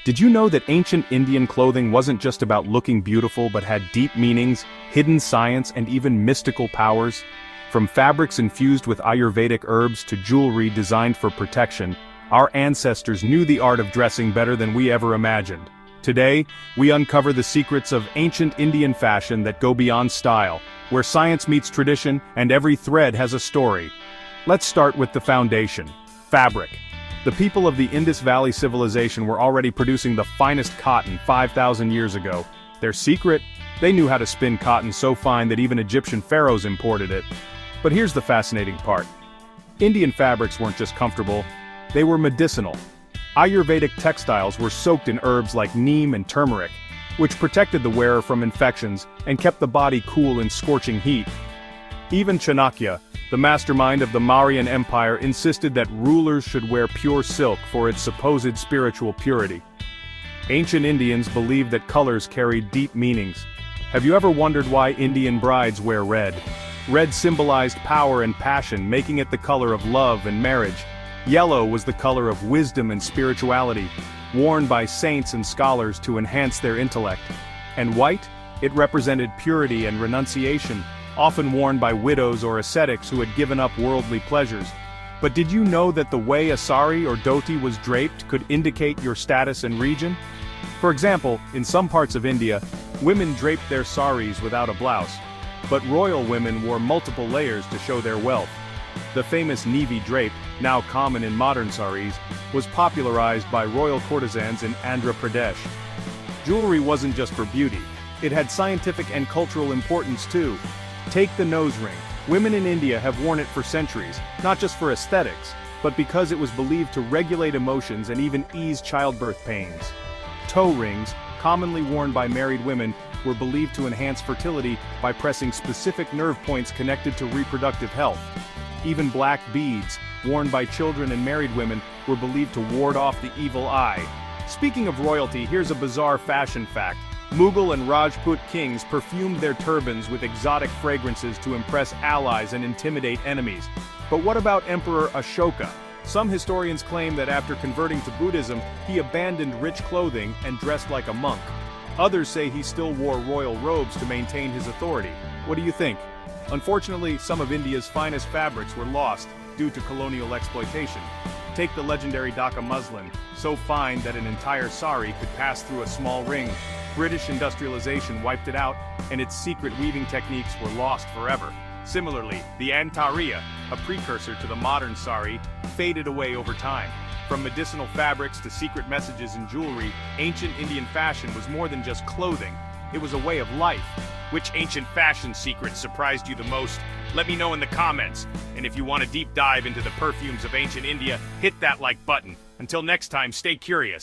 Did you know that ancient Indian clothing wasn't just about looking beautiful but had deep meanings, hidden science, and even mystical powers? From fabrics infused with Ayurvedic herbs to jewelry designed for protection, our ancestors knew the art of dressing better than we ever imagined. Today, we uncover the secrets of ancient Indian fashion that go beyond style, where science meets tradition and every thread has a story. Let's start with the foundation: fabric. The people of the Indus Valley civilization were already producing the finest cotton 5,000 years ago. Their secret? They knew how to spin cotton so fine that even Egyptian pharaohs imported it. But here's the fascinating part. Indian fabrics weren't just comfortable, they were medicinal. Ayurvedic textiles were soaked in herbs like neem and turmeric, which protected the wearer from infections and kept the body cool in scorching heat. Even Chanakya, the mastermind of the Mauryan Empire, insisted that rulers should wear pure silk for its supposed spiritual purity. Ancient Indians believed that colors carried deep meanings. Have you ever wondered why Indian brides wear red? Red symbolized power and passion, making it the color of love and marriage. Yellow was the color of wisdom and spirituality, worn by saints and scholars to enhance their intellect. And white? It represented purity and renunciation, often worn by widows or ascetics who had given up worldly pleasures. But did you know that the way a sari or dhoti was draped could indicate your status and region? For example, in some parts of India, women draped their saris without a blouse, but royal women wore multiple layers to show their wealth. The famous Nevi drape, now common in modern saris, was popularized by royal courtesans in Andhra Pradesh. Jewelry wasn't just for beauty, it had scientific and cultural importance too. Take the nose ring. Women in India have worn it for centuries, not just for aesthetics, but because it was believed to regulate emotions and even ease childbirth pains. Toe rings, commonly worn by married women, were believed to enhance fertility by pressing specific nerve points connected to reproductive health. Even black beads, worn by children and married women, were believed to ward off the evil eye. Speaking of royalty, here's a bizarre fashion fact. Mughal and Rajput kings perfumed their turbans with exotic fragrances to impress allies and intimidate enemies. But what about Emperor Ashoka? Some historians claim that after converting to Buddhism, he abandoned rich clothing and dressed like a monk. Others say he still wore royal robes to maintain his authority. What do you think? Unfortunately, some of India's finest fabrics were lost due to colonial exploitation. Take the legendary Dhaka muslin, so fine that an entire sari could pass through a small ring. British industrialization wiped it out, and its secret weaving techniques were lost forever. Similarly, the antariya, a precursor to the modern sari, faded away over time. From medicinal fabrics to secret messages in jewelry, ancient Indian fashion was more than just clothing. It was a way of life. Which ancient fashion secret surprised you the most? Let me know in the comments. And if you want a deep dive into the perfumes of ancient India, hit that like button. Until next time, stay curious.